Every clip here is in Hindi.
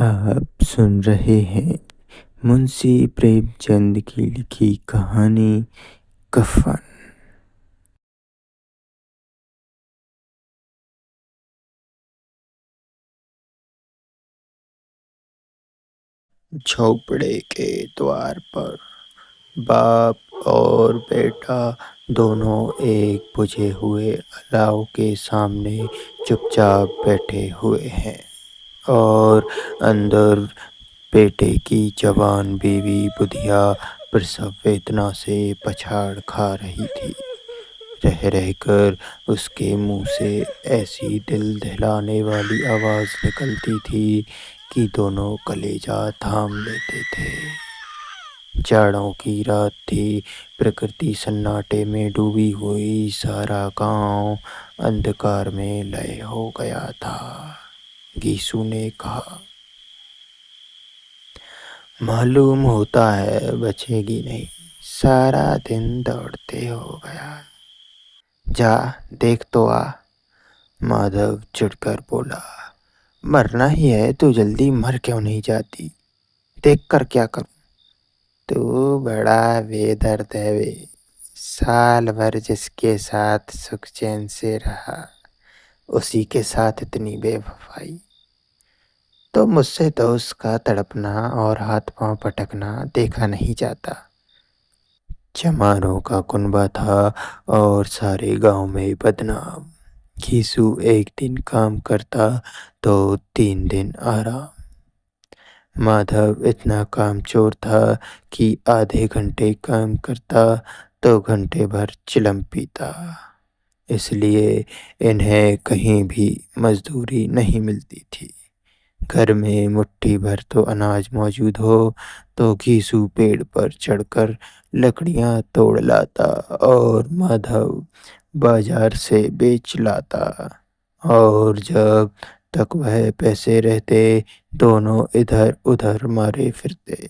आप सुन रहे हैं मुंशी प्रेमचंद की लिखी कहानी कफन। झोपड़े के द्वार पर बाप और बेटा दोनों एक बुझे हुए अलाव के सामने चुपचाप बैठे हुए हैं और अंदर बेटे की जवान बीवी बुधिया प्रसव वेदना से पछाड़ खा रही थी। रह रहकर उसके मुंह से ऐसी दिल दहलाने वाली आवाज निकलती थी कि दोनों कलेजा थाम लेते थे। जाड़ों की रात थी। प्रकृति सन्नाटे में डूबी हुई। सारा गांव अंधकार में लय हो गया था। गीसू ने कहा, मालूम होता है बचेगी नहीं। सारा दिन दौड़ते हो गया। जा देख तो आ। माधव चिढ़कर बोला, मरना ही है तो जल्दी मर क्यों नहीं जाती? देख कर क्या करूं? तू बड़ा बेदर्द है वे। साल भर जिसके साथ सुख चैन से रहा, उसी के साथ इतनी बेवफाई। तो मुझसे तो उसका तड़पना और हाथ पांव पटकना देखा नहीं जाता। चमारों का कुनबा था और सारे गांव में बदनाम। घीसू एक दिन काम करता तो 3 दिन आराम। माधव इतना कामचोर था कि आधे घंटे काम करता तो घंटे भर चिलम पीता। इसलिए इन्हें कहीं भी मजदूरी नहीं मिलती थी। घर में मुट्ठी भर तो अनाज मौजूद हो तो घीसू पेड़ पर चढ़कर लकड़ियां तोड़ लाता और माधव बाजार से बेच लाता। और जब तक वह पैसे रहते दोनों इधर उधर मारे फिरते।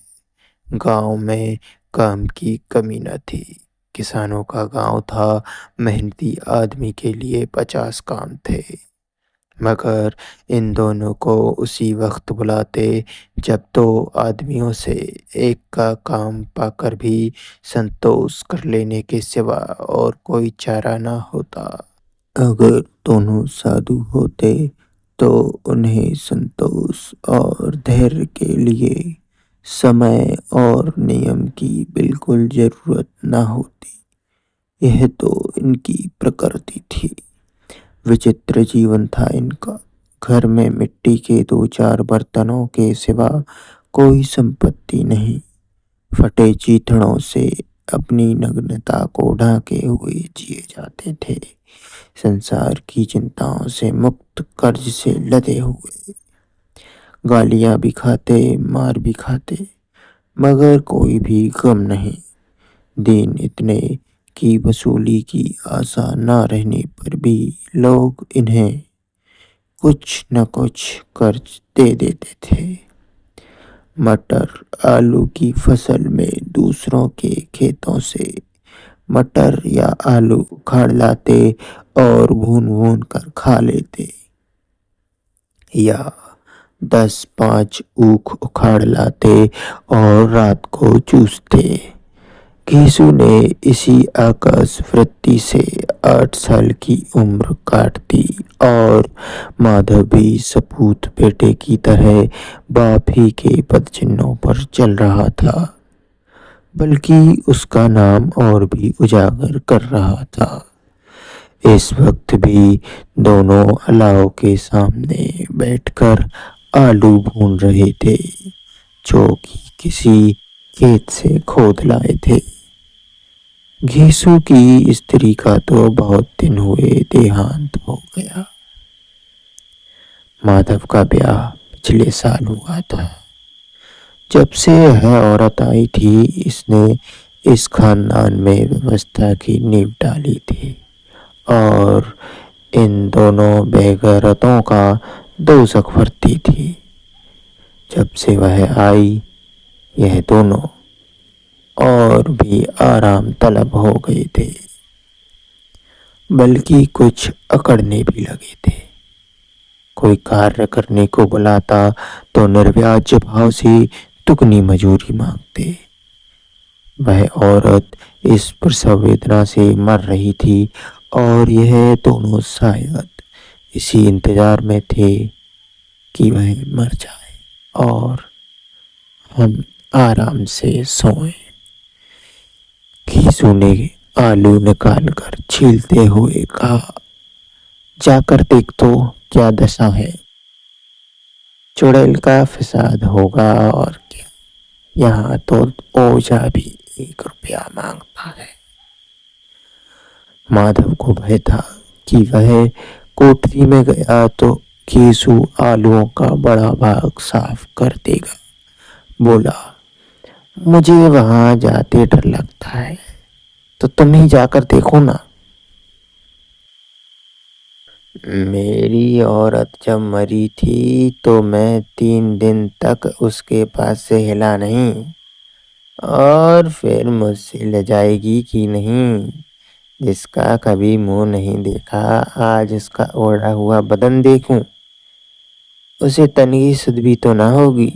गांव में काम की कमी न थी। किसानों का गांव था। मेहनती आदमी के लिए 50 काम थे। मगर इन दोनों को उसी वक्त बुलाते जब दो आदमियों से एक का काम पाकर भी संतोष कर लेने के सिवा और कोई चारा न होता। अगर दोनों साधु होते तो उन्हें संतोष और धैर्य के लिए समय और नियम की बिल्कुल जरूरत न होती। यह तो इनकी प्रकृति थी। विचित्र जीवन था इनका। घर में मिट्टी के 2-4 बर्तनों के सिवा कोई संपत्ति नहीं। फटे चीथड़ों से अपनी नग्नता को ढाके हुए जिए जाते थे। संसार की चिंताओं से मुक्त, कर्ज से लदे हुए। गालियां भी खाते, मार भी खाते, मगर कोई भी गम नहीं। दिन इतने की वसूली की आशा न रहने पर भी लोग इन्हें कुछ न कुछ कर्ज दे देते थे। मटर आलू की फसल में दूसरों के खेतों से मटर या आलू उखाड़ लाते और भून भून कर खा लेते। या 10-5 ऊख उखाड़ लाते और रात को चूसते। घीसू ने इसी आकाश वृत्ति से 8 साल की उम्र काट दी और माधव भी सपूत बेटे की तरह बाप ही के पदचिन्हों पर चल रहा था, बल्कि उसका नाम और भी उजागर कर रहा था। इस वक्त भी दोनों अलाव के सामने बैठकर आलू भून रहे थे, जो कि किसी खेत से खोद लाए थे। घीसू की स्त्री का तो बहुत दिन हुए देहांत हो गया। माधव का ब्याह पिछले साल हुआ था। जब से यह औरत आई थी, इसने इस खानदान में व्यवस्था की नींव डाली थी और इन दोनों बेगैरतों का दोजख भरती थी। जब से वह आई, यह दोनों और भी आराम तलब हो गए थे, बल्कि कुछ अकड़ने भी लगे थे। कोई कार्य करने को बुलाता तो निर्व्याज भाव से दुगनी मजूरी मांगते। वह औरत इस प्रसव वेदना से मर रही थी और यह दोनों शायद इसी इंतजार में थे कि वह मर जाए और हम आराम से सोएं। घीसू ने आलू निकाल कर छीलते हुए कहा, जाकर देख तो क्या दशा है। चुड़ैल का फिसाद होगा और क्या, यहाँ तो ओझा भी 1 रुपया मांगता है। माधव को भय था कि वह कोठरी में गया तो घीसू आलूओं का बड़ा भाग साफ कर देगा। बोला, मुझे वहां जाते डर लगता है, तो तुम ही जाकर देखो ना। मेरी औरत जब मरी थी तो मैं 3 दिन तक उसके पास से हिला नहीं, और फिर मुझसे ले जाएगी कि नहीं। जिसका कभी मुंह नहीं देखा, आज उसका ओढ़ा हुआ बदन देखूं, उसे तनिक सुध भी तो ना होगी।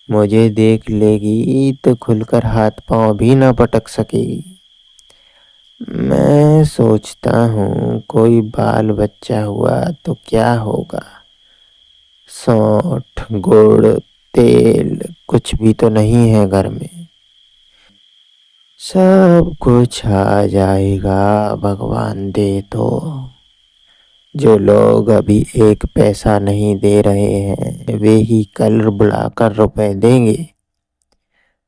मुझे देख लेगी तो खुलकर हाथ पांव भी ना पटक सकेगी। मैं सोचता हूँ कोई बाल बच्चा हुआ तो क्या होगा। सौंठ, गुड़, तेल कुछ भी तो नहीं है घर में। सब कुछ आ जाएगा, भगवान दे तो। जो लोग अभी 1 पैसा नहीं दे रहे हैं वे ही कल बुलाकर रुपए देंगे।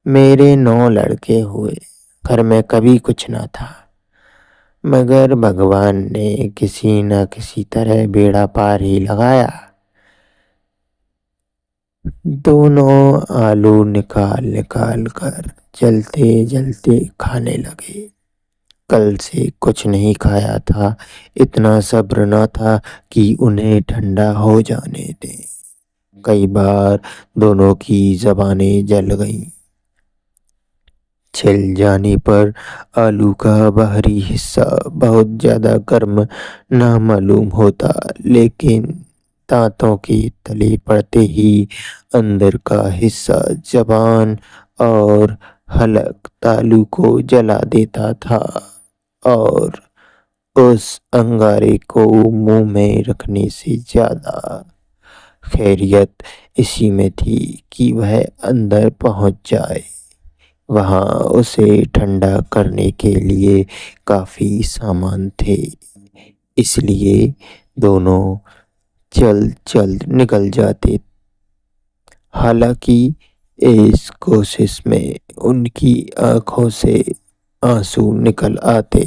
मेरे 9 लड़के हुए, घर में कभी कुछ ना था, मगर भगवान ने किसी न किसी तरह बेड़ा पार ही लगाया। दोनों आलू निकाल निकाल कर जलते जलते खाने लगे। कल से कुछ नहीं खाया था, इतना सब्र न था कि उन्हें ठंडा हो जाने दें। कई बार दोनों की जबानें जल गईं। छिल जाने पर आलू का बाहरी हिस्सा बहुत ज्यादा गर्म ना मालूम होता, लेकिन दांतों के तले पड़ते ही अंदर का हिस्सा जबान और हलक तालू को जला देता था, और उस अंगारे को मुंह में रखने से ज्यादा खैरियत इसी में थी कि वह अंदर पहुंच जाए। वहां उसे ठंडा करने के लिए काफी सामान थे, इसलिए दोनों जल्द जल्द निकल जाते। हालांकि इस कोशिश में उनकी आंखों से आंसू निकल आते।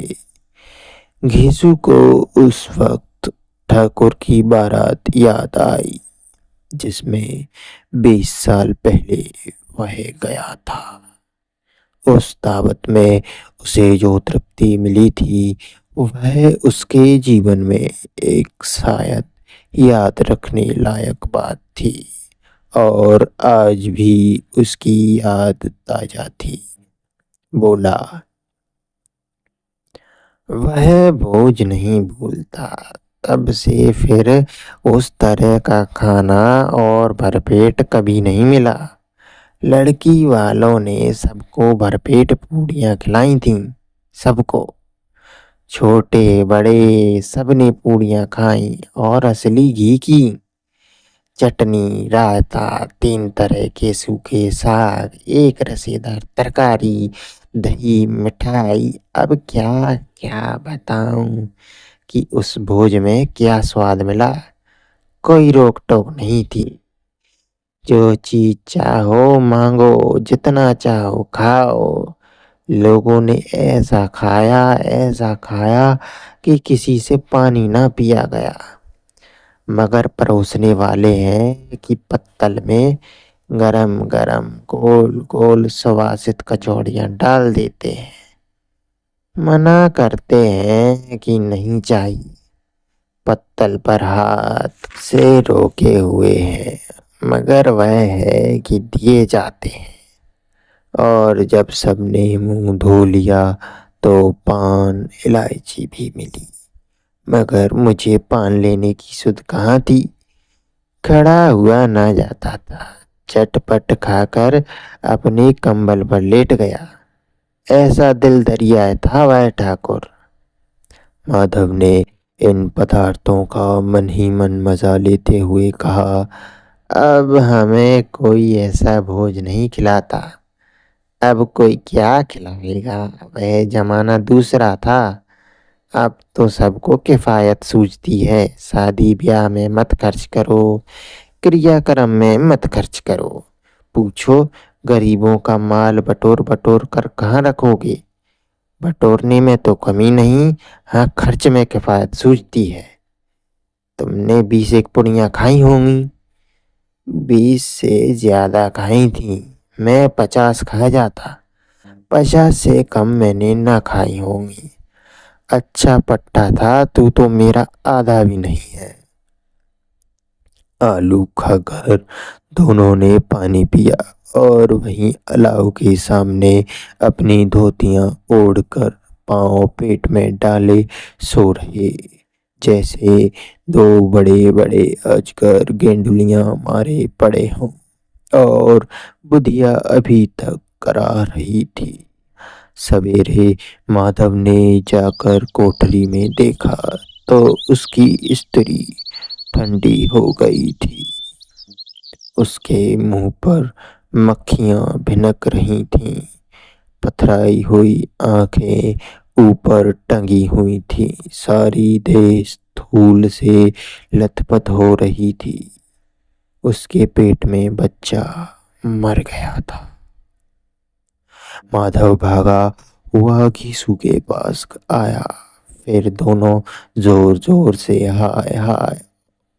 घीसू को उस वक्त ठाकुर की बारात याद आई जिसमें 20 साल पहले वह गया था। उस दावत में उसे जो तृप्ति मिली थी वह उसके जीवन में एक शायद याद रखने लायक बात थी, और आज भी उसकी याद ताजा थी। बोला, वह बोझ नहीं भूलता। तब से फिर उस तरह का खाना और भरपेट कभी नहीं मिला। लड़की वालों ने सबको भरपेट पूड़ियाँ खिलाई थीं, सबको, छोटे बड़े सबने पूड़ियाँ खाई और असली घी की। चटनी, रायता, 3 तरह के सूखे साग, एक रसेदार तरकारी, दही, मिठाई। अब क्या क्या बताऊं कि उस भोज में क्या स्वाद मिला। कोई रोक टोक नहीं थी। जो चीज चाहो मांगो, जितना चाहो खाओ। लोगों ने ऐसा खाया कि किसी से पानी ना पिया गया। मगर परोसने वाले हैं कि पत्तल में गरम गरम गोल गोल सुवासित कचौड़ियाँ डाल देते हैं। मना करते हैं कि नहीं चाहिए, पत्तल पर हाथ से रोके हुए हैं, मगर वह है कि दिए जाते हैं। और जब सबने मुंह धो लिया तो पान इलायची भी मिली, मगर मुझे पान लेने की सुध कहाँ थी। खड़ा हुआ न जाता था। चटपट खाकर अपने कंबल पर लेट गया। ऐसा दिल दरिया था वह ठाकुर। माधव ने इन पदार्थों का मन ही मन मजा लेते हुए कहा, अब हमें कोई ऐसा भोज नहीं खिलाता। अब कोई क्या खिलाएगा, वह जमाना दूसरा था। अब तो सबको किफायत सूझती है। शादी ब्याह में मत खर्च करो, क्रियाक्रम में मत खर्च करो। पूछो, गरीबों का माल बटोर बटोर कर कहाँ रखोगे? बटोरने में तो कमी नहीं, हाँ खर्च में किफायत सूझती है। तुमने 20 एक पुड़ियाँ खाई होंगी। 20 से ज्यादा खाई थी, मैं 50 खा जाता। 50 से कम मैंने ना खाई होंगी। अच्छा पट्टा था, तू तो मेरा आधा भी नहीं है। आलू खाकर दोनों ने पानी पिया और वहीं अलाव के सामने अपनी धोतियां ओढ़कर पांव पेट में डाले सो रहे, जैसे दो बड़े बड़े अजगर गेंडुलियां मारे पड़े हों। और बुधिया अभी तक करा रही थी। सवेरे माधव ने जाकर कोठरी में देखा तो उसकी स्त्री ठंडी हो गई थी। उसके मुंह पर मक्खियां भिनक रही थीं। पथराई हुई आंखें ऊपर टंगी हुई थी। सारी देह स्थूल से लथपथ हो रही थी। उसके पेट में बच्चा मर गया था। माधव भागा हुआ घीसू के पास आया। फिर दोनों जोर जोर से हाय हाय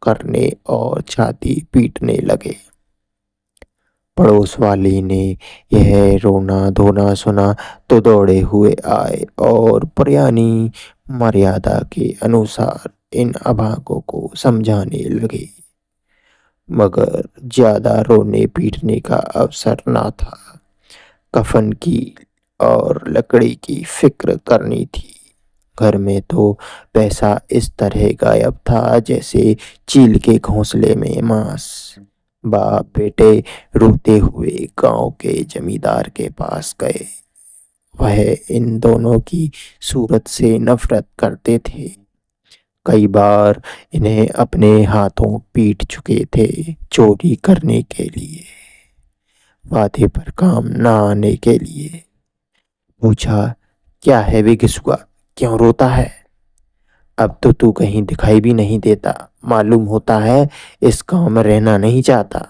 करने और छाती पीटने लगे। पड़ोस वाले ने यह रोना धोना सुना तो दौड़े हुए आए और पुरानी मर्यादा के अनुसार इन अभागों को समझाने लगे। मगर ज्यादा रोने पीटने का अवसर ना था। कफन की और लकड़ी की फिक्र करनी थी। घर में तो पैसा इस तरह गायब था जैसे चील के घोंसले में मांस। बाप बेटे रोते हुए गांव के जमींदार के पास गए। वह इन दोनों की सूरत से नफरत करते थे। कई बार इन्हें अपने हाथों पीट चुके थे चोरी करने के लिए, वादे पर काम न आने के लिए। पूछा, क्या है वे घिसुआ, क्यों रोता है? अब तो तू कहीं दिखाई भी नहीं देता, मालूम होता है इस गांव में रहना नहीं चाहता।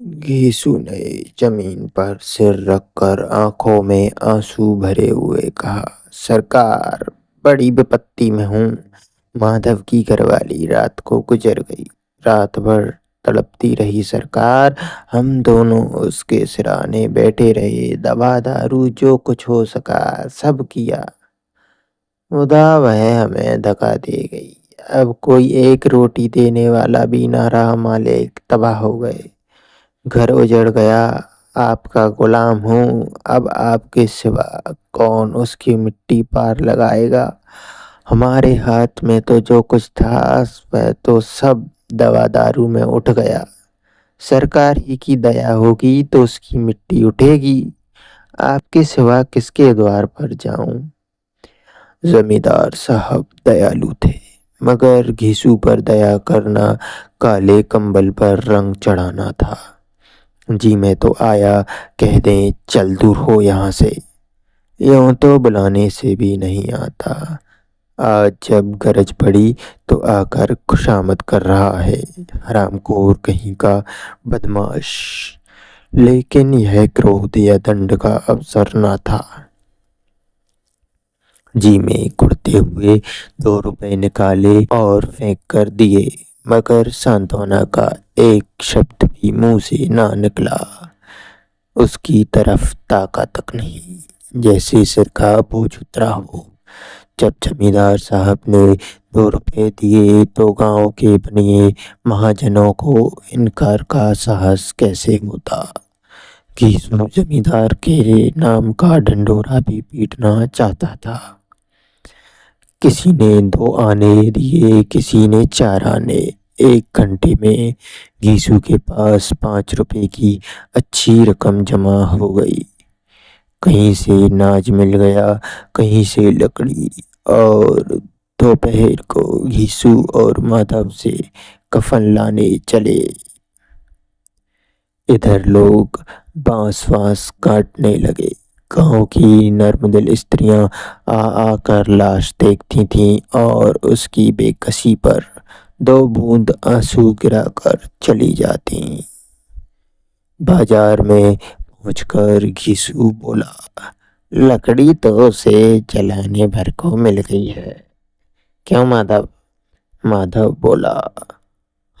घीसू ने जमीन पर सिर रखकर आंखों में आंसू भरे हुए कहा, सरकार, बड़ी विपत्ति में हूँ। माधव की घरवाली रात को गुजर गई। रात भर तड़पती रही सरकार। हम दोनों उसके सिराने बैठे रहे, दवा दारू जो कुछ हो सका सब किया। खुदा वह हमें धक्का दे गई। अब कोई एक रोटी देने वाला भी ना रहा मालिक, तबाह हो गए। घर उजड़ गया। आपका गुलाम हूँ। अब आपके सिवा कौन उसकी मिट्टी पार लगाएगा? हमारे हाथ में तो जो कुछ था वह तो सब दवा दारू में उठ गया। सरकार ही की दया होगी तो उसकी मिट्टी उठेगी। आपके सिवा किसके द्वार पर जाऊं? जमींदार साहब दयालु थे, मगर घिसू पर दया करना काले कंबल पर रंग चढ़ाना था। जी मैं तो आया, कह दें चल दूर हो यहाँ से। यूं तो बुलाने से भी नहीं आता। आज जब गरज पड़ी तो आकर खुशामद कर रहा है, हरामखोर कहीं का बदमाश। लेकिन यह क्रोध या दंड का अवसर ना था। जी में कुड़ते हुए 2 रुपए निकाले और फेंक कर दिए, मगर सांत्वना का एक शब्द भी मुंह से ना निकला। उसकी तरफ ताका तक नहीं, जैसे सिर का बोझ उतरा हो। जब जमींदार साहब ने 2 रुपए दिए तो गांव के बनिए महाजनों को इनकार का साहस कैसे होता। घीसू जमींदार के नाम का ढंढोरा भी पीटना चाहता था। किसी ने 2 आने दिए, किसी ने 4 आने। 1 घंटे में घीसू के पास 5 रुपए की अच्छी रकम जमा हो गई। कहीं से नाज मिल गया, कहीं से लकड़ी, और दोपहर को घीसू और माधव से कफन लाने चले। इधर लोग बांस वांस काटने लगे। गांव की नर्मदिल स्त्रियां आ आकर लाश देखती थीं और उसकी बेकसी पर 2 बूंद आंसू गिराकर चली जाती। बाजार में पहुंचकर घिसू बोला, लकड़ी तो उसे जलाने भर को मिल गई है। क्यों माधव? माधव बोला,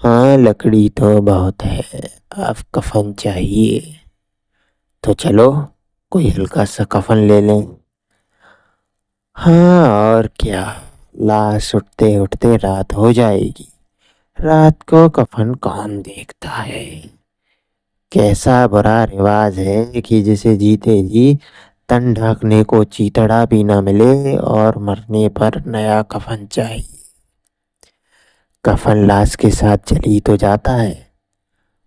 हाँ लकड़ी तो बहुत है, अब कफन चाहिए। तो चलो कोई हल्का सा कफन ले लें। हाँ और क्या, लाश उठते उठते रात हो जाएगी। रात को कफन कौन देखता है। कैसा बुरा रिवाज है कि जिसे जीते जी तन ढकने को चीतड़ा भी ना मिले और मरने पर नया कफन चाहिए। कफन लाश के साथ चली तो जाता है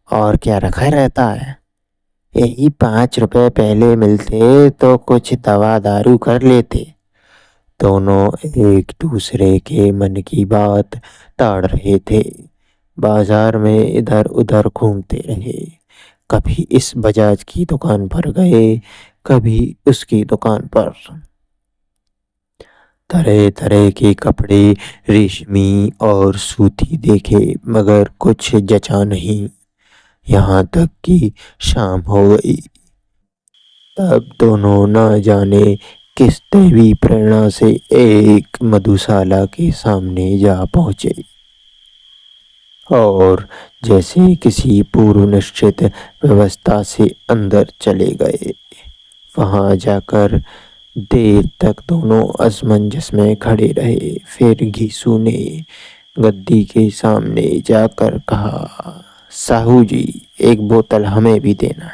और क्या रखा रहता है। यही 5 रुपए पहले मिलते तो कुछ दवा दारू कर लेते। दोनों एक दूसरे के मन की बात ताड़ रहे थे। बाजार में इधर उधर घूमते रहे। कभी इस बजाज की दुकान पर गए, कभी उसकी दुकान पर। तरह तरह के कपड़े, रेशमी और सूती देखे, मगर कुछ जचा नहीं। यहाँ तक कि शाम हो गई। तब दोनों न जाने किस दैवी प्रेरणा से एक मधुशाला के सामने जा पहुंचे और जैसे किसी पूर्व निश्चित व्यवस्था से अंदर चले गए। वहां जाकर देर तक दोनों असमंजस में खड़े रहे। फिर घीसू ने गद्दी के सामने जाकर कहा, साहू जी, एक बोतल हमें भी देना।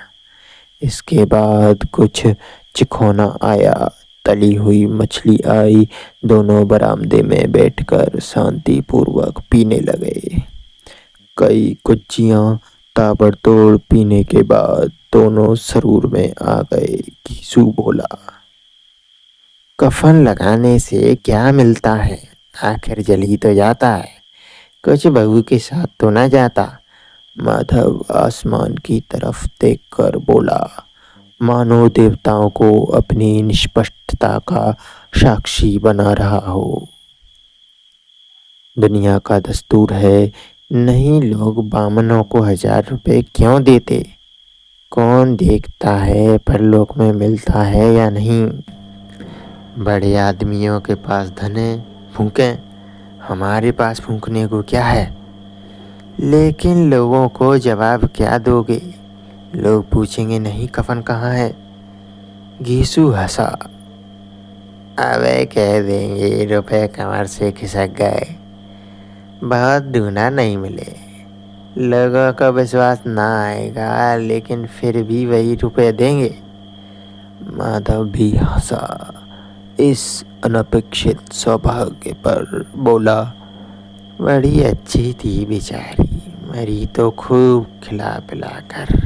इसके बाद कुछ चिखोना आया, तली हुई मछली आई। दोनों बरामदे में बैठकर शांतिपूर्वक पीने लगे। कई कुज्जियां ताबड़तोड़ पीने के बाद दोनों सरूर में आ गए। घीसू बोला, कफन लगाने से क्या मिलता है, आखिर जल ही तो जाता है, कुछ बहू के साथ तो ना जाता। माधव आसमान की तरफ देखकर बोला, मानो देवताओं को अपनी निष्पक्षता का साक्षी बना रहा हो। दुनिया का दस्तूर है, नहीं लोग बामनों को 1000 रुपए क्यों देते। कौन देखता है परलोक में मिलता है या नहीं। बड़े आदमियों के पास धन है, फूकें, हमारे पास फूकने को क्या है। लेकिन लोगों को जवाब क्या दोगे। लोग पूछेंगे, नहीं कफन कहाँ है। घीसू हंसा, अबे कह देंगे रुपए कमर से खिसक गए, बहुत ढूंढा नहीं मिले। लोगों का विश्वास ना आएगा, लेकिन फिर भी वही रुपए देंगे। माधव भी हंसा। इस अनपेक्षित सौभाग्य पर बोला, बड़ी अच्छी थी बेचारी, मरी तो खूब खिला पिला कर।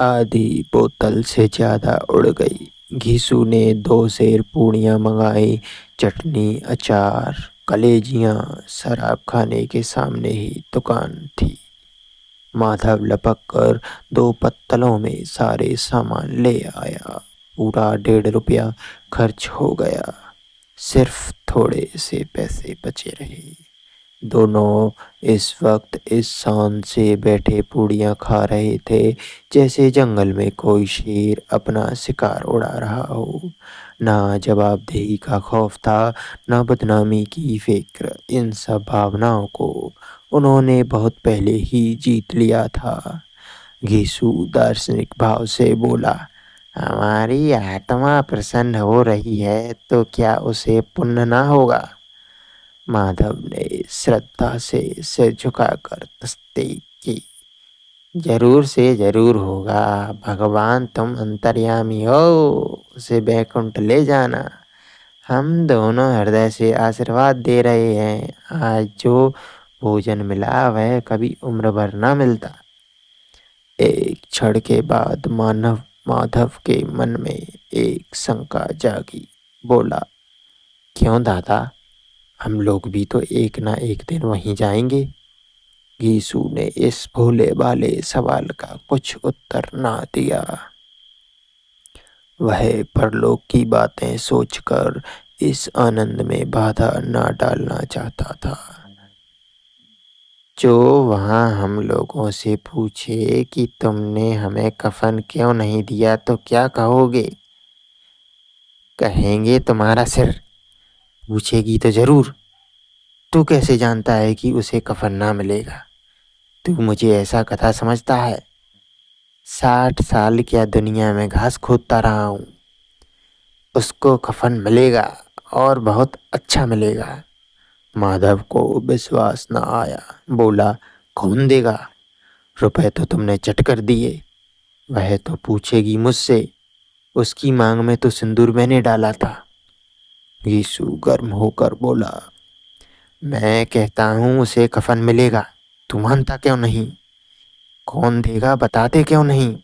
आधी बोतल से ज्यादा उड़ गई। घीसू ने 2 सेर पूड़ियाँ मंगाई, चटनी, अचार, कलेजियाँ। शराब खाने के सामने ही दुकान थी। माधव लपक कर 2 पत्तलों में सारे सामान ले आया। पूरा 1.5 रुपया खर्च हो गया। सिर्फ थोड़े से पैसे बचे रहे। दोनों इस वक्त इस शान से बैठे पूड़ियाँ खा रहे थे जैसे जंगल में कोई शेर अपना शिकार उड़ा रहा हो। ना जवाबदेही का खौफ था, ना बदनामी की फिक्र। इन सब भावनाओं को उन्होंने बहुत पहले ही जीत लिया था। घीसू दार्शनिक भाव से बोला, हमारी आत्मा प्रसन्न हो रही है तो क्या उसे पुण्य ना होगा। माधव ने श्रद्धा से सिर झुकाकर तस्दीक की, जरूर से जरूर होगा। भगवान तुम अंतर्यामी हो, उसे बैकुंठ ले जाना। हम दोनों हृदय से आशीर्वाद दे रहे हैं। आज जो भोजन मिला वह कभी उम्र भर ना मिलता। एक क्षण के बाद माधव के मन में एक शंका जागी। बोला, क्यों दादा, हम लोग भी तो एक ना एक दिन वहीं जाएंगे। गीसू ने इस भोले भाले सवाल का कुछ उत्तर ना दिया। वह परलोक की बातें सोचकर इस आनंद में बाधा ना डालना चाहता था। जो वहां हम लोगों से पूछे कि तुमने हमें कफन क्यों नहीं दिया तो क्या कहोगे? कहेंगे तुम्हारा सिर। पूछेगी तो जरूर, तू कैसे जानता है कि उसे कफन ना मिलेगा? तू मुझे ऐसा कथा समझता है? 60 साल क्या दुनिया में घास खोदता रहा हूं। उसको कफन मिलेगा और बहुत अच्छा मिलेगा। माधव को विश्वास न आया। बोला, कौन देगा? रुपए तो तुमने चट कर दिए। वह तो पूछेगी मुझसे। उसकी मांग में तो सिंदूर मैंने डाला था। यीशु गर्म होकर बोला, मैं कहता हूं उसे कफन मिलेगा। तू मानता क्यों नहीं? कौन देगा बताते क्यों नहीं?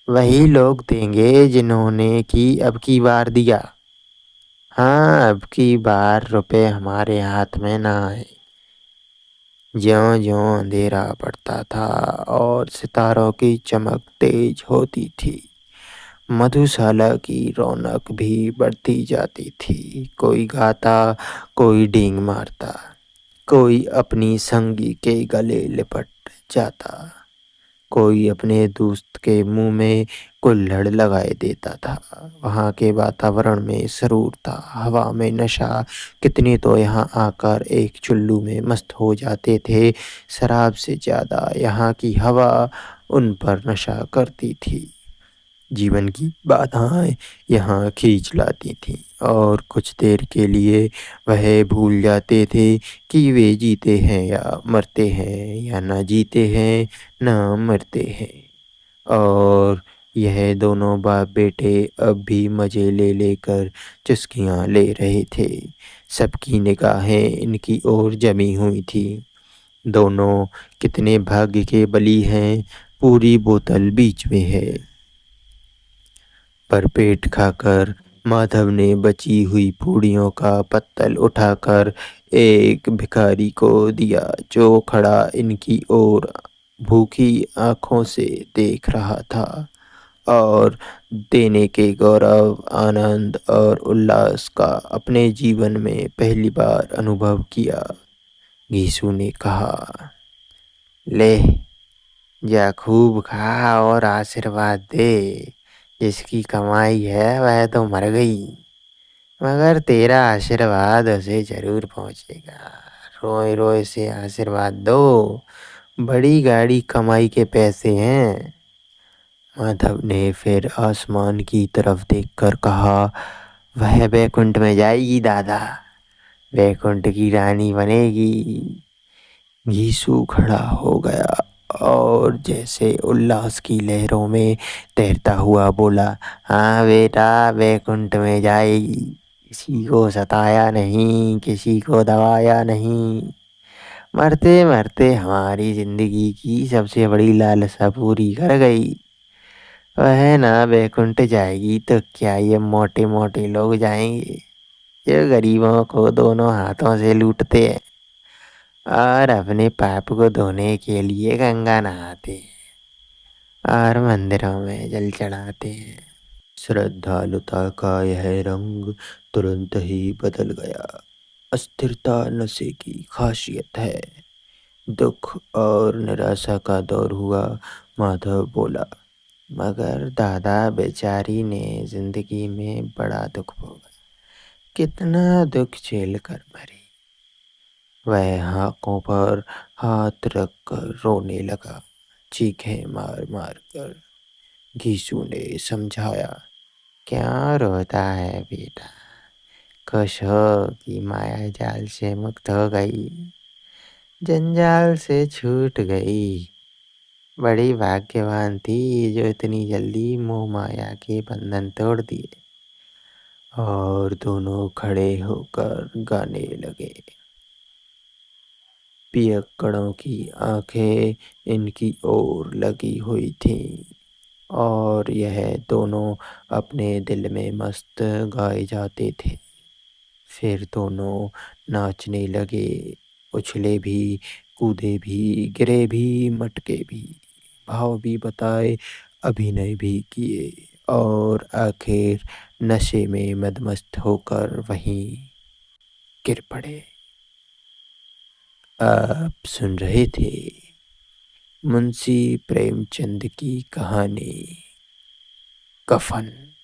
वही लोग देंगे जिन्होंने की अब की बार दिया। हाँ, अब की बार रुपए हमारे हाथ में ना आए। ज्यों-ज्यों अंधेरा बढ़ता था और सितारों की चमक तेज होती थी, मधुशाला की रौनक भी बढ़ती जाती थी। कोई गाता, कोई डींग मारता, कोई अपनी संगी के गले लिपट जाता, कोई अपने दोस्त के मुंह में कुल्हड़ लगाए देता था। वहां के वातावरण में सरूर था, हवा में नशा। कितने तो यहाँ आकर एक चुल्लू में मस्त हो जाते थे। शराब से ज्यादा यहाँ की हवा उन पर नशा करती थी। जीवन की बाधाएं यहाँ खींच लाती थीं और कुछ देर के लिए वह भूल जाते थे कि वे जीते हैं या मरते हैं, या ना जीते हैं ना मरते हैं। और यह दोनों बाप बेटे अब भी मजे ले लेकर चुस्कियां ले रहे थे। सबकी निगाहें इनकी ओर जमी हुई थी। दोनों कितने भाग्य के बली हैं। पूरी बोतल बीच में है। पर पेट खाकर माधव ने बची हुई पूड़ियों का पत्तल उठाकर एक भिखारी को दिया, जो खड़ा इनकी ओर भूखी आंखों से देख रहा था। और देने के गौरव, आनंद और उल्लास का अपने जीवन में पहली बार अनुभव किया। यीशु ने कहा, ले जा, खूब खा और आशीर्वाद दे। जिसकी कमाई है वह तो मर गई, मगर तेरा आशीर्वाद उसे जरूर पहुंचेगा। रोए रोए से आशीर्वाद दो। बड़ी गाड़ी कमाई के पैसे हैं। माधव ने फिर आसमान की तरफ देखकर कहा, वह बैकुंठ में जाएगी दादा, बैकुंठ की रानी बनेगी। यीशु खड़ा हो गया और जैसे उल्लास की लहरों में तैरता हुआ बोला, हाँ बेटा, बैकुंठ में जाएगी। किसी को सताया नहीं, किसी को दबाया नहीं। मरते मरते हमारी जिंदगी की सबसे बड़ी लालसा पूरी कर गई। वह ना बैकुंठ जाएगी तो क्या ये मोटे मोटे लोग जाएंगे, जो गरीबों को दोनों हाथों से लूटते हैं और अपने पाप को धोने के लिए गंगा नहाते हैं और मंदिरों में जल चढ़ाते हैं। श्रद्धालुता का यह रंग तुरंत ही बदल गया। अस्थिरता नशे की खासियत है। दुख और निराशा का दौर हुआ। माधव बोला, मगर दादा, बेचारी ने जिंदगी में बड़ा दुख भोगा, कितना दुख झेल कर मरी। वह आंखों पर हाथ रखकर रोने लगा, चीखें मार मार कर। घीसू ने समझाया, क्या रोता है बेटा, खुश हो कि माया जाल से मुक्त हो गई, जंजाल से छूट गई। बड़ी भाग्यवान थी जो इतनी जल्दी मोह माया के बंधन तोड़ दिए। और दोनों खड़े होकर गाने लगे। पियक्कड़ों की आंखें इनकी ओर लगी हुई थीं और यह दोनों अपने दिल में मस्त गाए जाते थे। फिर दोनों नाचने लगे, उछले भी, कूदे भी, गिरे भी, मटके भी, भाव भी बताए, अभिनय भी किए और आखिर नशे में मदमस्त होकर वहीं गिर पड़े। आप सुन रहे थे मुंशी प्रेमचंद की कहानी कफन।